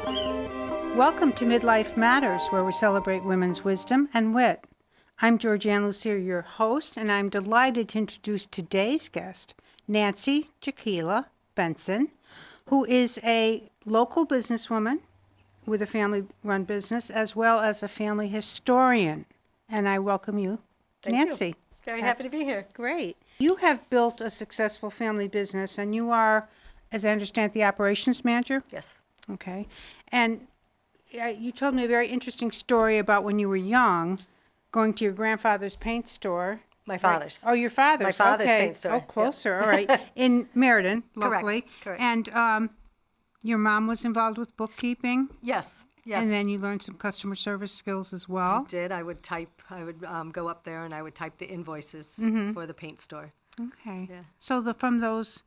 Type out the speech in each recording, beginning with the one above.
Welcome to Midlife Matters, where we celebrate women's wisdom and wit. I'm Georgianne Lucier, your host, and I'm delighted to introduce today's guest, Nancy Jakiela Benson, who is a local businesswoman with a family-run business, as well as a family historian. And I welcome you, Thank Nancy. you. Very happy to be here. Great. You have built a successful family business, and you are, as I understand, the operations manager? Yes. Okay. And you told me a very interesting story about when you were young, going to your grandfather's paint store. My father's. Right. Oh, your father's. My father's okay. paint store. Oh, closer. All right. In Meriden, locally. Correct. And your mom was involved with bookkeeping? Yes. And then you learned some customer service skills as well? I did. I would go up there and I would type the invoices for the paint store. Okay. Yeah. So from those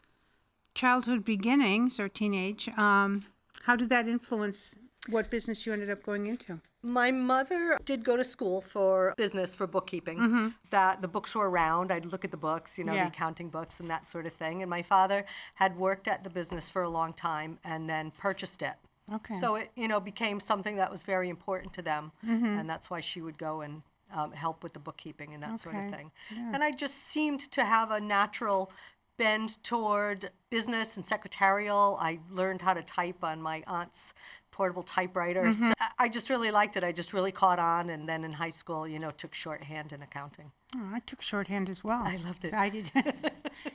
childhood beginnings or teenage, how did that influence what business you ended up going into? My mother did go to school for business, for bookkeeping. That the books were around. I'd look at the books, the accounting books and that sort of thing. And my father had worked at the business for a long time and then purchased it. Okay. So it, became something that was very important to them. And that's why she would go and help with the bookkeeping and that sort of thing. Yeah. And I just seemed to have a natural bend toward business and secretarial. I learned how to type on my aunt's portable typewriter. So I just really liked it. I just really caught on. And then in high school, took shorthand in accounting. Oh, I took shorthand as well. I loved it. So I did.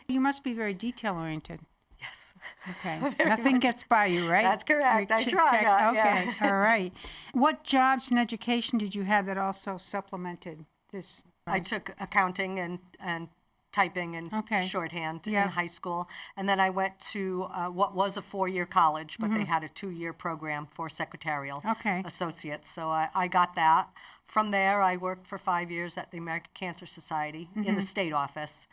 You must be very detail-oriented. Yes. Okay. Nothing gets by you, right? That's correct. I try. Okay. All right. What jobs and education did you have that also supplemented this? I took accounting and typing and shorthand in high school. And then I went to what was a 4-year college, but they had a 2-year program for secretarial associates. So I got that. From there, I worked for 5 years at the American Cancer Society in the state office.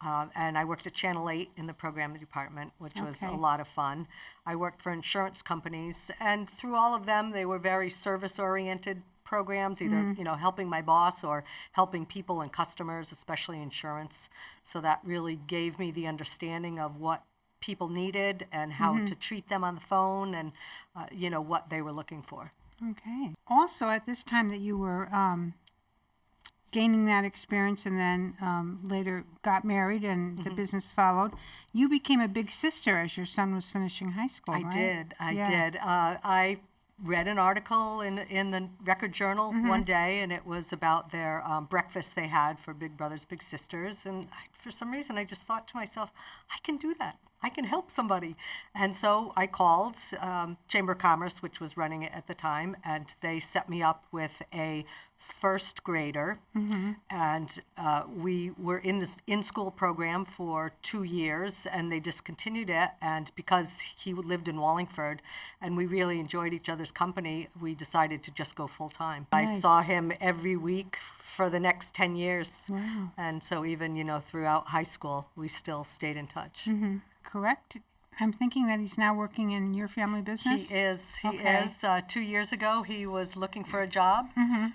And I worked at Channel 8 in the program department, which was a lot of fun. I worked for insurance companies, and through all of them, they were very service-oriented programs, either helping my boss or helping people and customers, especially insurance. So that really gave me the understanding of what people needed and how to treat them on the phone and what they were looking for. Okay. Also, at this time that you were gaining that experience and then later got married and the business followed, you became a big sister as your son was finishing high school, right? I did. I read an article in the Record Journal one day, and it was about their breakfast they had for Big Brothers, Big Sisters. And for some reason, I just thought to myself, I can do that. I can help somebody. And so I called Chamber of Commerce, which was running it at the time, and they set me up with a first grader. And we were in this in-school program for 2 years, and they discontinued it. And because he lived in Wallingford, and we really enjoyed each other's company, we decided to just go full-time. Nice. I saw him every week for the next 10 years. Wow. And so even, throughout high school, we still stayed in touch. Correct? I'm thinking that he's now working in your family business? He is. 2 years ago, he was looking for a job,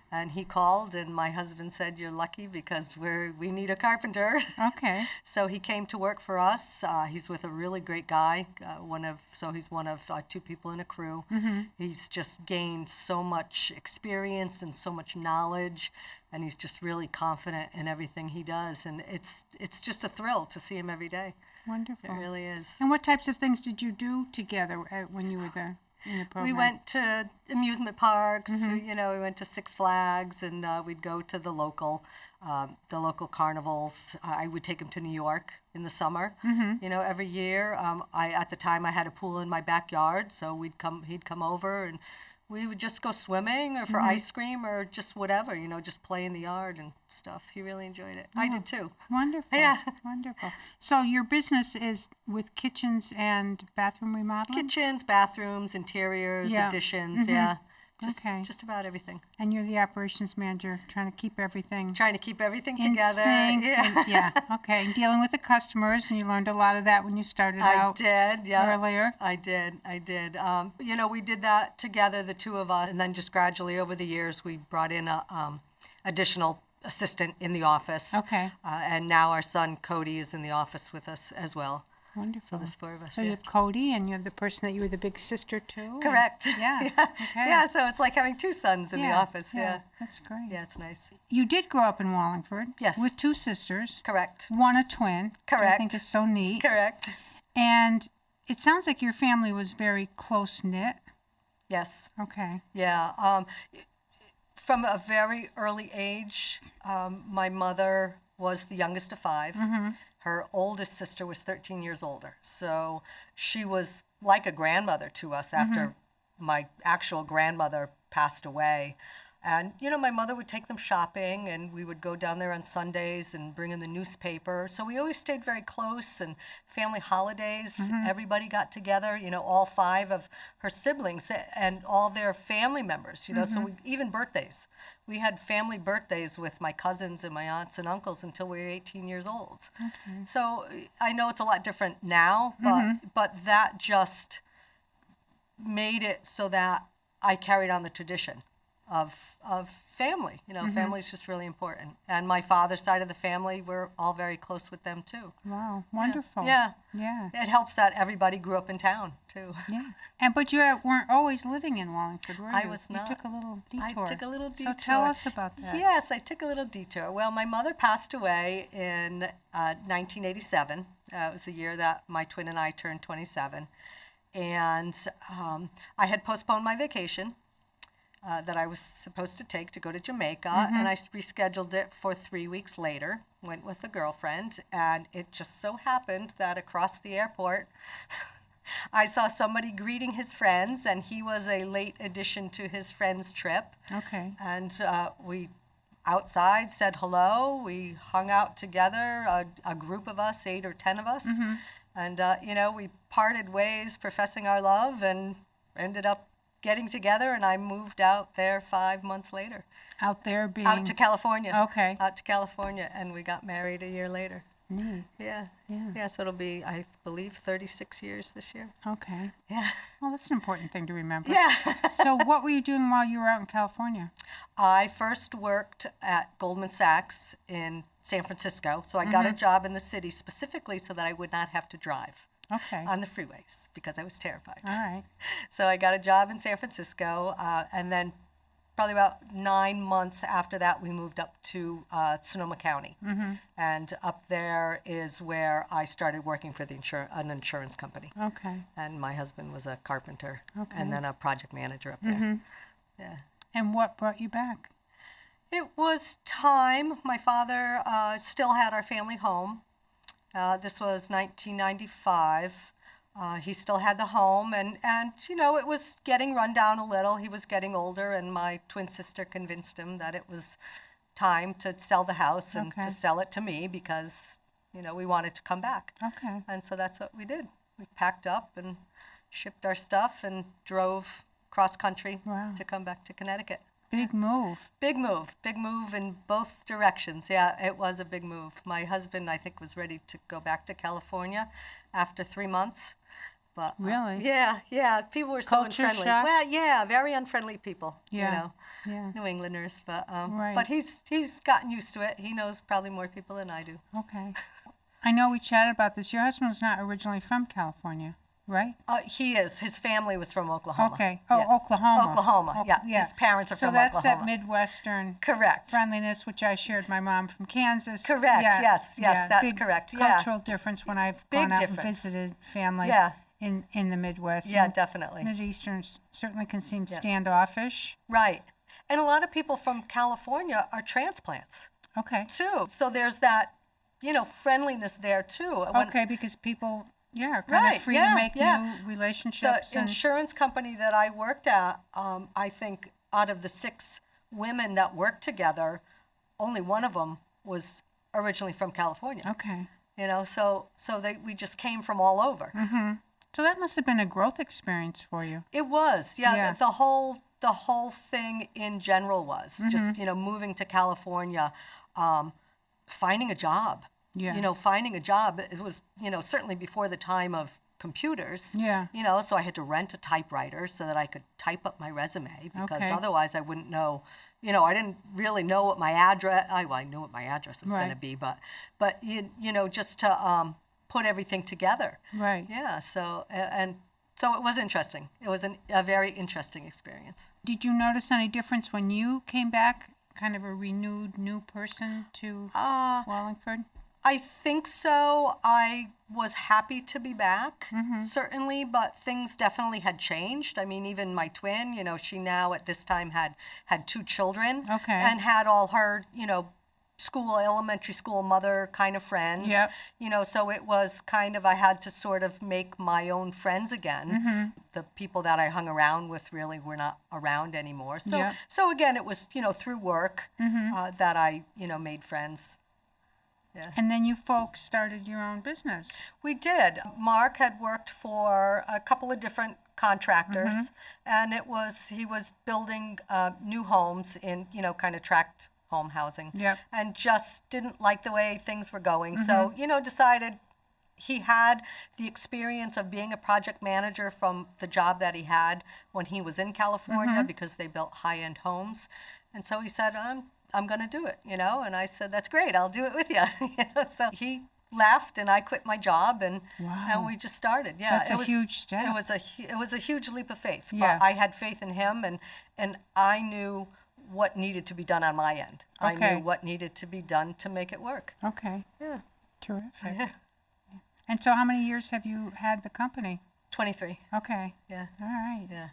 and he called, and my husband said, "You're lucky because we need a carpenter." Okay. So he came to work for us. He's with a really great guy. He's one of 2 people in a crew. He's just gained so much experience and so much knowledge, and he's just really confident in everything he does. And it's just a thrill to see him every day. Wonderful. It really is. And what types of things did you do together when you were there in the program? We went to amusement parks. We went to Six Flags, and we'd go to the local carnivals. I would take him to New York in the summer. Every year. At the time I had a pool in my backyard, so he'd come over and we would just go swimming or for ice cream or just whatever, just play in the yard and stuff. He really enjoyed it. I did too. Wonderful. Yeah. Wonderful. So your business is with kitchens and bathroom remodeling? Kitchens, bathrooms, interiors, additions, just about everything. And you're the operations manager, trying to keep everything in together. Sync. Okay. And dealing with the customers, and you learned a lot of that when you started out earlier. I did. We did that together, the two of us, and then just gradually over the years, we brought in a additional assistant in the office. Okay. And now our son, Cody, is in the office with us as well. Wonderful. So there's 4 of us. So you have Cody, and you have the person that you were the big sister to. Correct. Yeah. Yeah. Okay. Yeah, so it's like having 2 sons in the office. Yeah. That's great. Yeah, it's nice. You did grow up in Wallingford. Yes. With 2 sisters. Correct. One a twin. Which I Correct. think is so neat. Correct. And it sounds like your family was very close-knit. Yes. Okay. Yeah. From a very early age, my mother was the youngest of 5. Her oldest sister was 13 years older. So she was like a grandmother to us after my actual grandmother passed away. And, my mother would take them shopping, and we would go down there on Sundays and bring in the newspaper. So we always stayed very close, and family holidays, everybody got together, all 5 of her siblings and all their family members, so even birthdays. We had family birthdays with my cousins and my aunts and uncles until we were 18 years old. Okay. So I know it's a lot different now, but that just made it so that I carried on the tradition of family. Family is just really important. And my father's side of the family, we're all very close with them too. Wow, wonderful. Yeah. Yeah. It helps that everybody grew up in town too. Yeah. But you weren't always living in Wallingford, were you? I was not. You took a little detour. I took a little detour. So tell us about that. Yes, I took a little detour. Well, my mother passed away in 1987. It was the year that my twin and I turned 27. And I had postponed my vacation that I was supposed to take to go to Jamaica, and I rescheduled it for 3 weeks later, went with a girlfriend, and it just so happened that across the airport, I saw somebody greeting his friends, and he was a late addition to his friend's trip. Okay. And we outside said hello, we hung out together, a group of us, 8 or 10 of us, and we parted ways professing our love and ended up getting together, and I moved out there 5 months later. Out there being? Out to California. Okay. Out to California, and we got married a year later. Neat. Yeah. Yeah, so it'll be, I believe, 36 years this year. Okay. Yeah. Well, that's an important thing to remember. Yeah. So what were you doing while you were out in California? I first worked at Goldman Sachs in San Francisco, so I got a job in the city specifically so that I would not have to drive. Okay. On the freeways, because I was terrified. All right. So I got a job in San Francisco, and then probably about 9 months after that, we moved up to Sonoma County. And up there is where I started working for an insurance company. Okay. And my husband was a carpenter, and then a project manager up there. Yeah. And what brought you back? It was time. My father still had our family home. This was 1995. He still had the home, and it was getting run down a little. He was getting older, and my twin sister convinced him that it was time to sell the house and to sell it to me because, we wanted to come back. Okay. And so that's what we did. We packed up and shipped our stuff and drove cross country to come back to Connecticut. Big move. Big move in both directions. Yeah, it was a big move. My husband, I think, was ready to go back to California after 3 months. But really? Yeah. People were so Culture unfriendly. shock? Well, yeah, very unfriendly people. Yeah. New Englanders. But right. But he's gotten used to it. He knows probably more people than I do. Okay. I know we chatted about this. Your husband's not originally from California, right? He is. His family was from Oklahoma. Okay. Oh, yeah. Oklahoma. Oklahoma, yeah. His parents are from Oklahoma. So that's that Midwestern friendliness, which I shared my mom from Kansas. Correct, yes, that's big correct. Cultural difference when I've gone out and visited family in the Midwest. Yeah, definitely. Mideasterns certainly can seem standoffish. Right. And a lot of people from California are transplants. Okay. Too. So there's that, friendliness there too. Okay, because people... Yeah, kind of free to make new relationships. The insurance company that I worked at, I think out of the 6 women that worked together, only one of them was originally from California. Okay. So we just came from all over. So that must have been a growth experience for you. It was, yeah. The whole thing in general was just, moving to California, finding a job. Yeah. Finding a job, it was, certainly before the time of computers. Yeah. So I had to rent a typewriter so that I could type up my resume because otherwise I wouldn't know, I didn't really know what my address, I knew what my address was going to be, but just to put everything together. Right. Yeah. So so it was interesting. It was a very interesting experience. Did you notice any difference when you came back, kind of a renewed new person to Wallingford? I think so. I was happy to be back, certainly, but things definitely had changed. I mean, even my twin, she now at this time had 2 children and had all her, elementary school mother kind of friends. Yep. So it was kind of, I had to sort of make my own friends again. The people that I hung around with really were not around anymore. So again, it was, through work that I, made friends. Yeah. And then you folks started your own business. We did. Mark had worked for a couple of different contractors, and he was building new homes in, kind of tract home housing, and just didn't like the way things were going. So, decided he had the experience of being a project manager from the job that he had when he was in California because they built high-end homes. And so he said, I'm going to do it, and I said, that's great, I'll do it with you. So he left and I quit my job and we just started. Yeah, that's a huge step. It was a huge leap of faith. Yeah. I had faith in him and I knew what needed to be done on my end. I knew what needed to be done to make it work. Okay. Yeah. Terrific. Yeah. And so how many years have you had the company? 23. Okay. Yeah. All right. Yeah.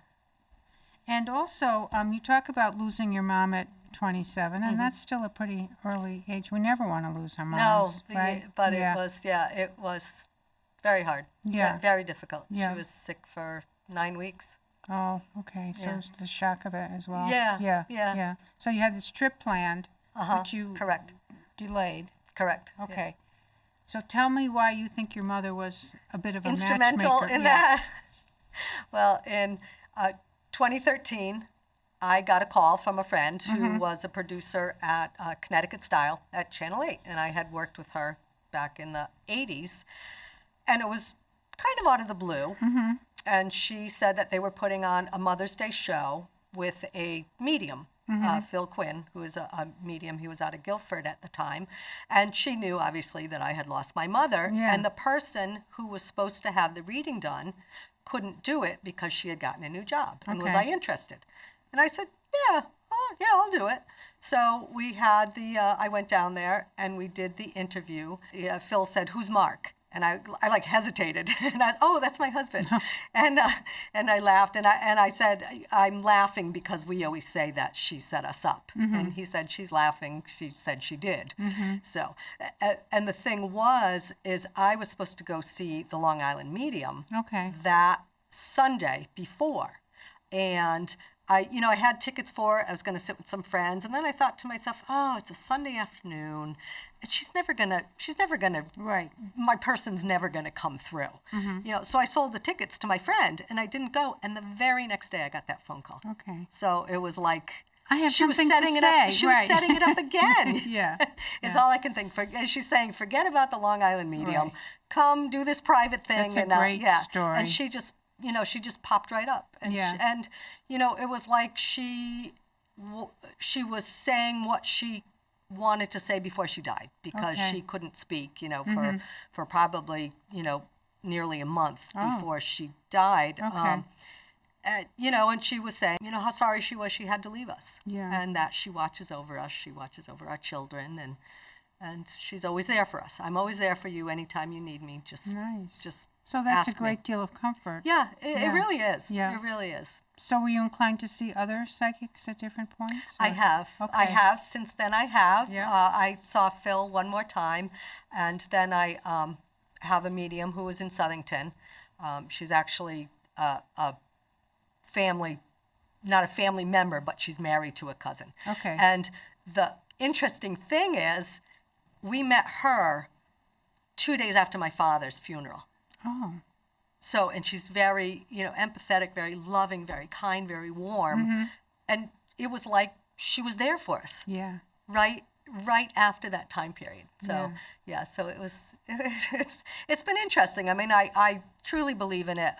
And also, you talk about losing your mom at 27, and that's still a pretty early age. We never want to lose our moms, right? But it was very hard. Yeah. Very difficult. Yeah. She was sick for 9 weeks. Oh, okay. So it's the shock of it as well. Yeah. So you had this trip planned, but you delayed. Correct. Okay. So tell me why you think your mother was a bit of a instrumental matchmaker. in that. Well, in 2013, I got a call from a friend who was a producer at Connecticut Style at Channel 8, and I had worked with her back in the 80s, and it was kind of out of the blue, and she said that they were putting on a Mother's Day show with a medium, Phil Quinn, who is a medium. He was out of Guilford at the time, and she knew, obviously, that I had lost my mother, and the person who was supposed to have the reading done couldn't do it because she had gotten a new job, and was I interested? And I said, yeah, I'll do it. So we had I went down there and we did the interview. Phil said, who's Mark? And I like hesitated. And I, that's my husband. And I laughed and I said, I'm laughing because we always say that she set us up. And he said, she's laughing. She said she did. So, and the thing is I was supposed to go see the Long Island Medium that Sunday before. And I had tickets for it. I was going to sit with some friends, and then I thought to myself, it's a Sunday afternoon, and she's never gonna, my person's never gonna come through. So I sold the tickets to my friend, and I didn't go. And the very next day, I got that phone call. Okay. So it was like I have she was something setting to it say. up. She was setting it up again. Is all I can think. And she's saying, forget about the Long Island Medium. Come do this private thing. That's a great story. And she just. She just popped right up. And, it was like she was saying what she wanted to say before she died because she couldn't speak, for probably, nearly a month before she died. And she was saying, how sorry she was she had to leave us. And that she watches over us, she watches over our children, and she's always there for us. I'm always there for you anytime you need me. Just so that's ask a great me. deal of comfort. Yeah, it really is. Yeah. It really is. So were you inclined to see other psychics at different points? I have. I have. Since then I have. Yeah. I saw Phil one more time, and then I have a medium who is in Southington. She's actually a family, not a family member, but she's married to a cousin. Okay. And the interesting thing is, we met her 2 days after my father's funeral. Oh. So, and she's very, empathetic, very loving, very kind, very warm. And it was like she was there for us. Yeah. Right after that time period. So, so it was, it's been interesting. I mean, I truly believe in it.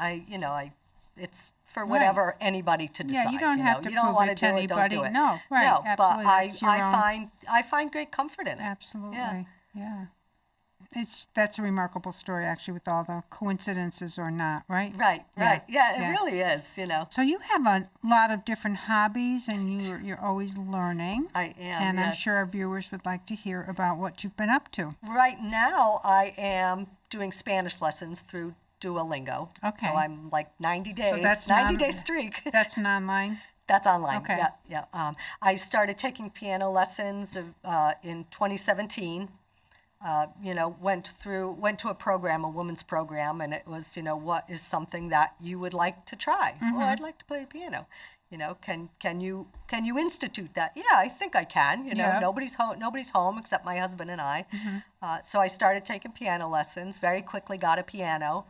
It's for whatever anybody to decide. Yeah, you don't have to you don't prove it want to do anybody. It, don't do it. No, right. No, absolutely. but I find great comfort in it. Absolutely. Yeah. That's a remarkable story, actually, with all the coincidences or not, right? Right. Yeah, it really is, So you have a lot of different hobbies, and you're always learning. I am, and yes. I'm sure our viewers would like to hear about what you've been up to. Right now, I am doing Spanish lessons through Duolingo. Okay. So I'm like 90 days, So that's 90-day streak. That's an online? That's online. Okay. Yeah. I started taking piano lessons in 2017. Went to a program, a women's program, and it was, what is something that you would like to try? Mm-hmm. Well, I'd like to play piano. Can you institute that? Yeah, I think I can. Nobody's home except my husband and I. Mm-hmm. So I started taking piano lessons. Very quickly got a piano.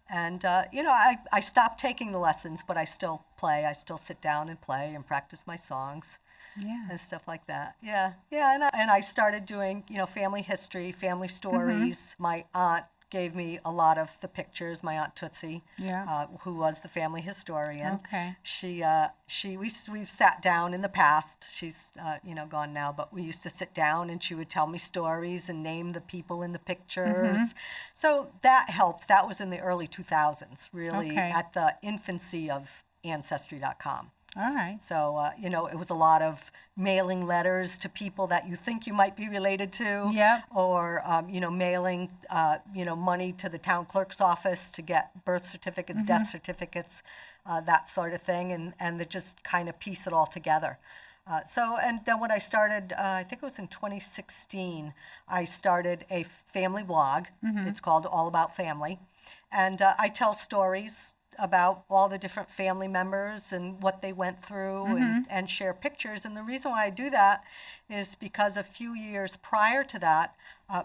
And, I stopped taking the lessons, but I still play. I still sit down and play and practice my songs and stuff like that. Yeah. And I started doing, family history, family stories. Mm-hmm. My aunt gave me a lot of the pictures, my Aunt Tootsie, who was the family historian. Okay. We've sat down in the past. She's, gone now, but we used to sit down and she would tell me stories and name the people in the pictures. Mm-hmm. So that helped. That was in the early 2000s, really, at the infancy of Ancestry.com. All right. So, it was a lot of mailing letters to people that you think you might be related to. Yeah. Or, mailing, money to the town clerk's office to get birth certificates, mm-hmm. death certificates, that sort of thing, and to just kind of piece it all together. And then when I started, I think it was in 2016, I started a family blog. Mm-hmm. It's called All About Family. And I tell stories about all the different family members and what they went through, mm-hmm. and share pictures. And the reason why I do that is because a few years prior to that,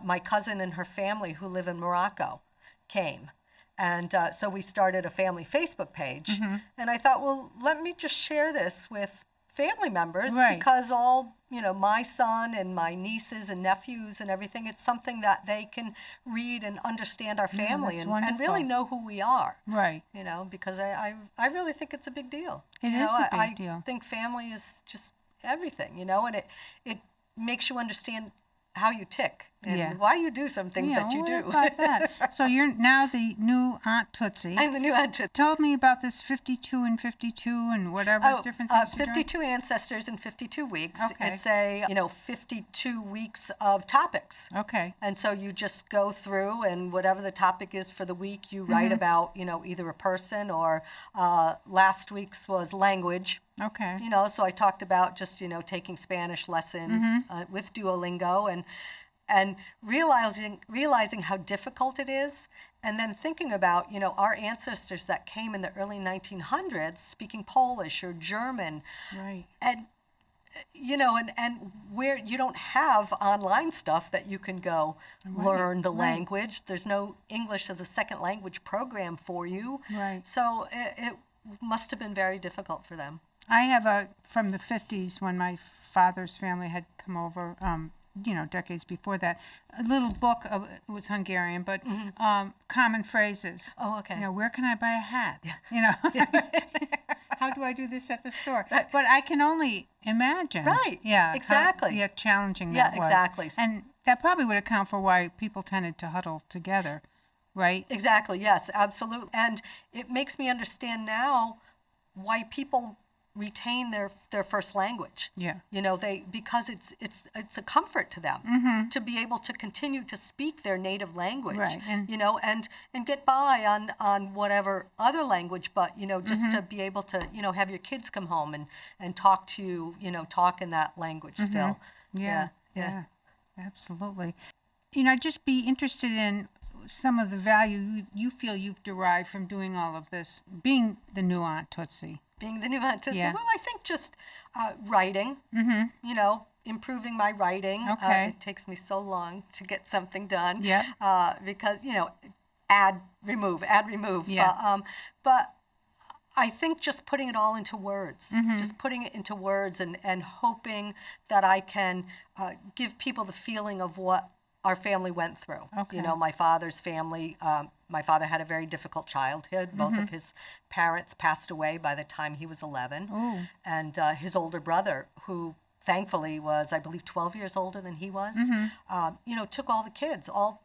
my cousin and her family who live in Morocco came. And so we started a family Facebook page. Mm-hmm. And I thought, well, let me just share this with family members, because all, my son and my nieces and nephews and everything, it's something that they can read and understand our family, and really know who we are. Right. Because I really think it's a big deal. It is a big deal. I think family is just everything, and it makes you understand how you tick and why you do some things that you do. About that? So you're now the new Aunt Tootsie. I'm the new Aunt Tootsie. Tell me about this 52 and 52 and whatever different things 52 ancestors in 52 weeks. Okay. It's a 52 weeks of topics. Okay. And so you just go through, and whatever the topic is for the week, you write about either a person, or last week's was language. Okay. So I talked about just taking Spanish lessons with Duolingo, and realizing how difficult it is, and then thinking about our ancestors that came in the early 1900s speaking Polish or German, right? And and where you don't have online stuff that you can go learn the language. There's no English as a second language program for you, right? So it must have been very difficult for them. I have from the 50s, when my father's family had come over, decades before that, a little book of, it was Hungarian, but common phrases. Oh, okay. Where can I buy a hat? How do I do this at the store? But I can only imagine. Right. Yeah. Exactly. Challenging that was. Yeah, exactly. And that probably would account for why people tended to huddle together, right? Exactly. Yes, absolutely. And it makes me understand now why people retain their first language. Yeah. Because it's a comfort to them to be able to continue to speak their native language. Right. And get by on whatever other language, but just to be able to have your kids come home and talk to you, talk in that language still. Yeah. Absolutely. I'd just be interested in some of the value you feel you've derived from doing all of this, being the new Aunt Tootsie. Being the new Aunt Tootsie? Well, I think just writing, improving my writing. Okay. It takes me so long to get something done. Yeah. Because, add, remove. Yeah. But I think just putting it all into words, just putting it into words and hoping that I can give people the feeling of what our family went through. Okay. My father's family, my father had a very difficult childhood. Both of his parents passed away by the time he was 11. Ooh. And his older brother, who thankfully was, I believe, 12 years older than he was, took all the kids, all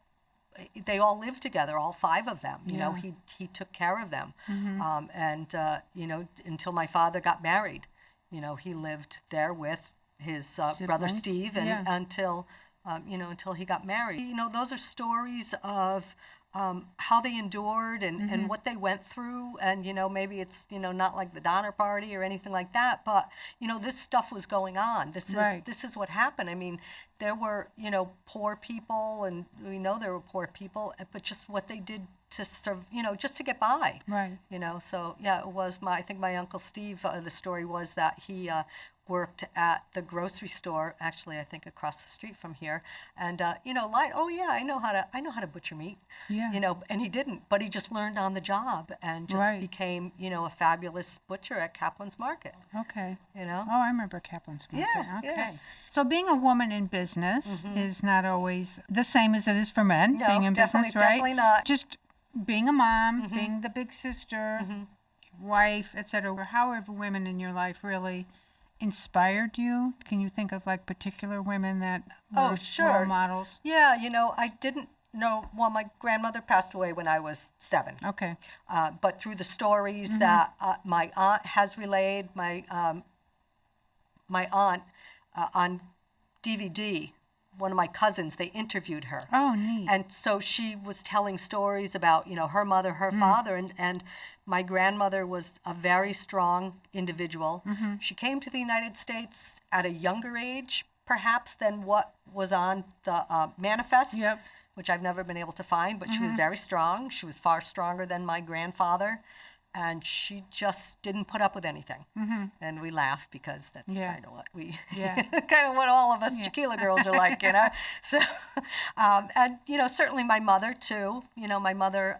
they all lived together, all 5 of them. You know, he took care of them. And, you know, until my father got married, you know, he lived there with his brother Steve and until, you know, until he got married. You know, those are stories of how they endured and what they went through. And, you know, maybe it's, you know, not like the Donner Party or anything like that, but, you know, this stuff was going on. This is what happened. I mean, there were, you know, poor people, and we know there were poor people, but just what they did to serve, you know, just to get by. Right. You know, so, yeah, it was I think my Uncle Steve, the story was that he worked at the grocery store, actually, I think across the street from here, and you know, lied. Oh yeah, I know how to butcher meat. Yeah. You know, and he didn't, but he just learned on the job and just became, you know, a fabulous butcher at Kaplan's Market. Okay. You know. Oh, I remember Kaplan's Market. Yeah. Okay. Yeah. So being a woman in business is not always the same as it is for men. No, being in business, right? Definitely not. Just being a mom, being the big sister, wife, etc. However, women in your life really inspired you? Can you think of like particular women that were role models? Yeah, you know, I didn't know, well, my grandmother passed away when I was 7. Okay. But through the stories that my aunt has relayed, my aunt on DVD, one of my cousins, they interviewed her. Oh, neat. And so she was telling stories about, you know, her mother, her father, and my grandmother was a very strong individual. She came to the United States at a younger age, perhaps, than what was on the manifest, which I've never been able to find, but she was very strong. She was far stronger than my grandfather. And she just didn't put up with anything. And we laugh because that's kind of what we, kind of what all of us Jakiela girls are like, you know. So, and, you know, certainly my mother too. You know, my mother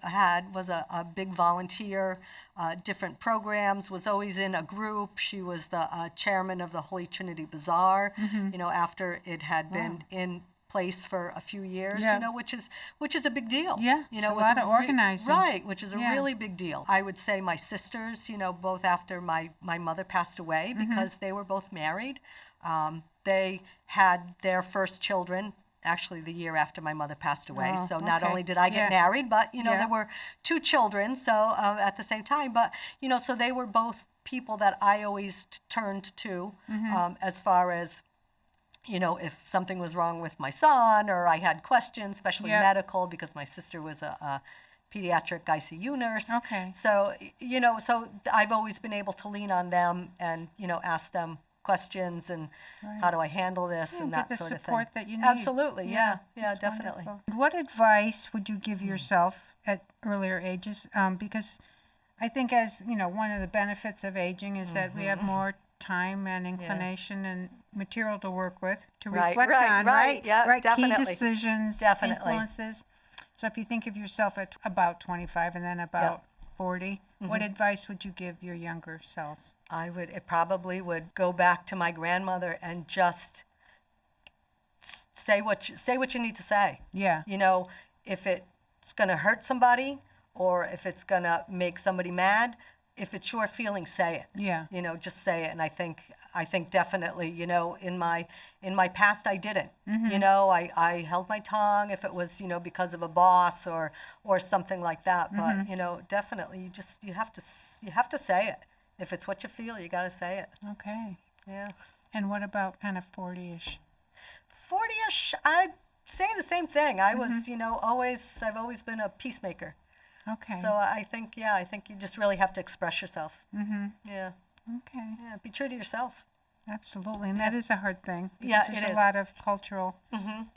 was a big volunteer, different programs, was always in a group. She was the chairman of the Holy Trinity Bazaar, you know, after it had been in place for a few years, you know, which is a big deal. Yeah, you know, it's a lot of organizing. Right, which is a really big deal. I would say my sisters, you know, both after my mother passed away, because they were both married. They had their first children actually the year after my mother passed away. So not only did I get married, but, you know, there were 2 children, so at the same time. But, you know, so they were both people that I always turned to as far as, you know, if something was wrong with my son or I had questions, especially medical, because my sister was a pediatric ICU nurse. Okay. So, you know, so I've always been able to lean on them and, you know, ask them questions and how do I handle this and that sort of thing. Get the support that you need. Absolutely, yeah, definitely. Wonderful. What advice would you give yourself at earlier ages? Because I think, as you know, one of the benefits of aging is that we have more time and inclination and material to work with, to reflect on, yeah, definitely. Key decisions, influences. So if you think of yourself at about 25 and then about 40, what advice would you give your younger selves? It probably would go back to my grandmother and just say what you need to say. Yeah. You know, if it's going to hurt somebody or if it's going to make somebody mad, if it's your feeling, say it. Yeah. You know, just say it. And I think definitely, you know, in my past, I didn't. You know, I held my tongue if it was, you know, because of a boss or something like that. But you know, definitely, you have to say it. If it's what you feel, you got to say it. Okay. Yeah. And what about kind of 40-ish? 40-ish, I say the same thing. I was, you know, I've always been a peacemaker. Okay. So I think you just really have to express yourself. Yeah. Okay. Yeah, be true to yourself. Absolutely, and that is a hard thing. Because there's a lot of cultural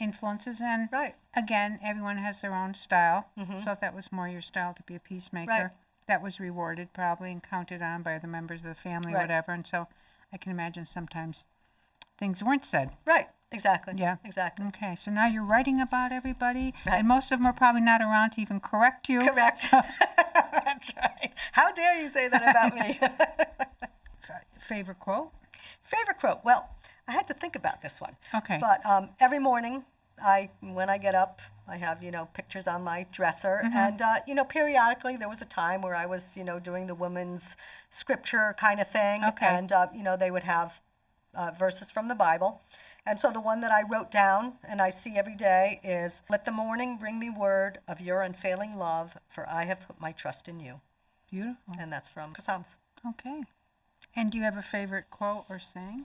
influences, and again, everyone has their own style. So if that was more your style to be a peacemaker, that was rewarded probably and counted on by the members of the family, whatever. And so I can imagine sometimes things weren't said. Right. Exactly. Yeah. Exactly. Okay. So now you're writing about everybody, and most of them are probably not around to even correct you. Correct. That's right. How dare you say that about me? Favorite quote? Favorite quote. Well, I had to think about this one. Okay. But every morning, when I get up, I have, you know, pictures on my dresser, and you know, periodically there was a time where I was, you know, doing the women's scripture kind of thing, and you know, they would have verses from the Bible. And so the one that I wrote down and I see every day is, let the morning bring me word of your unfailing love, for I have put my trust in you. Beautiful. And that's from Psalms. Okay. And do you have a favorite quote or saying?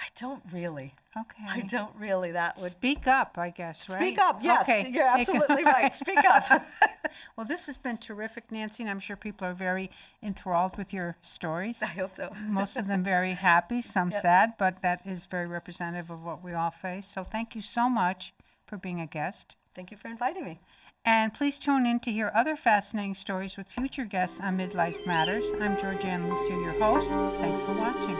I don't really. Okay. I don't really. That would Speak up, I guess, right? Speak up. Yes, Okay. you're absolutely right. Speak up. Well, this has been terrific, Nancy, and I'm sure people are very enthralled with your stories. I hope so. Most of them very happy, some sad, but that is very representative of what we all face. So thank you so much for being a guest. Thank you for inviting me. And please tune in to hear other fascinating stories with future guests on Midlife Matters. I'm Georgianne Lucier, your host. Thanks for watching.